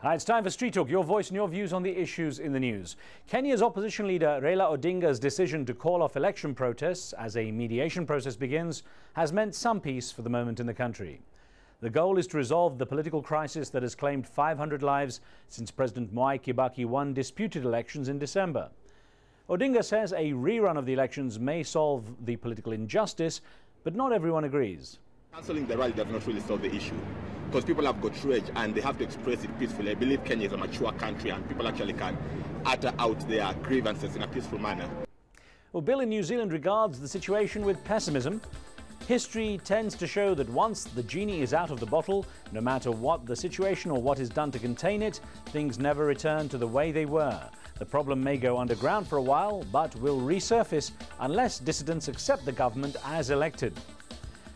Hi, it's time for Street Talk, your voice and your views on the issues in the news. Kenya's opposition leader Raila Odinga's decision to call off election protests as a mediation process begins has meant some peace for the moment in the country. The goal is to resolve the political crisis that has claimed 500 lives since President Mwai Kibaki won disputed elections in December. Odinga says a rerun of the elections may solve the political injustice, but not everyone agrees. Cancelling the rally does not really solve the issue, because people have got rage and they have to express it peacefully. I believe Kenya is a mature country and people actually can utter out their grievances in a peaceful manner. Well, Bill in New Zealand regards the situation with pessimism. History tends to show that once the genie is out of the bottle, no matter what the situation or what is done to contain it, things never return to the way they were. The problem may go underground for a while, but will resurface unless dissidents accept the government as elected.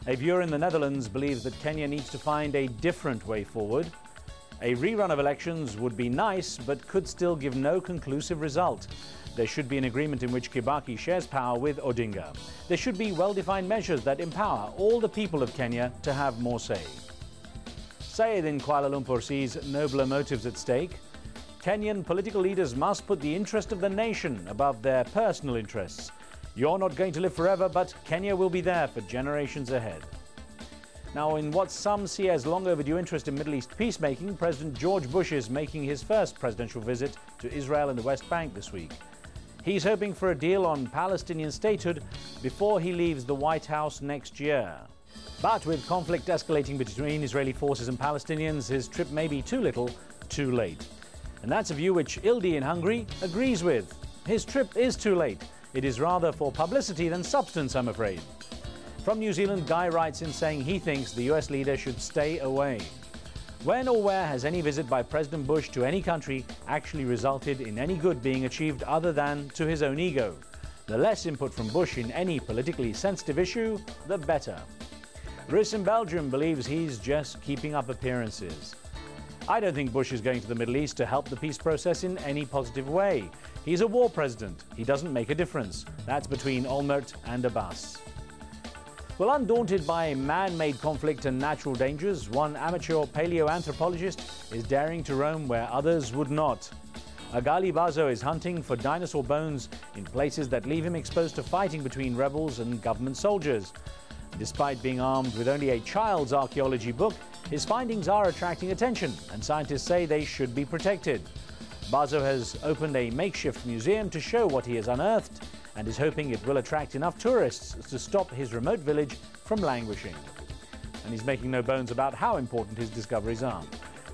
A viewer in the Netherlands believes that Kenya needs to find a different way forward. A rerun of elections would be nice, but could still give no conclusive result. There should be an agreement in which Kibaki shares power with Odinga. There should be well-defined measures that empower all the people of Kenya to have more say. Syed in Kuala Lumpur sees nobler motives at stake. Kenyan political leaders must put the interest of the nation above their personal interests. You're not going to live forever, but Kenya will be there for generations ahead. Now, in what some see as long overdue interest in Middle East peacemaking, President George Bush is making his first presidential visit to Israel and the West Bank this week. He's hoping for a deal on Palestinian statehood before he leaves the White House next year. But with conflict escalating between Israeli forces and Palestinians, his trip may be too little, too late. And that's a view which Ildi in Hungary agrees with. His trip is too late. It is rather for publicity than substance, I'm afraid. From New Zealand, Guy writes in saying he thinks the US leader should stay away. When or where has any visit by President Bush to any country actually resulted in any good being achieved other than to his own ego? The less input from Bush in any politically sensitive issue, the better. Riz in Belgium believes he's just keeping up appearances. I don't think Bush is going to the Middle East to help the peace process in any positive way. He's a war president. He doesn't make a difference. That's between Olmert and Abbas. Well, undaunted by man-made conflict and natural dangers, one amateur paleo-anthropologist is daring to roam where others would not. Agali Bazo is hunting for dinosaur bones in places that leave him exposed to fighting between rebels and government soldiers. Despite being armed with only a child's archaeology book, his findings are attracting attention, and scientists say they should be protected. Bazo has opened a makeshift museum to show what he has unearthed, and is hoping it will attract enough tourists to stop his remote village from languishing. And he's making no bones about how important his discoveries are.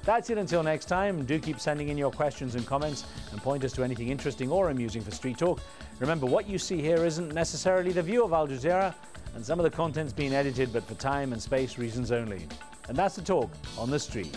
That's it until next time. Do keep sending in your questions and comments and point us to anything interesting or amusing for Street Talk. Remember, what you see here isn't necessarily the view of Al Jazeera, and some of the content's been edited, but for time and space reasons only. And that's the talk on the street.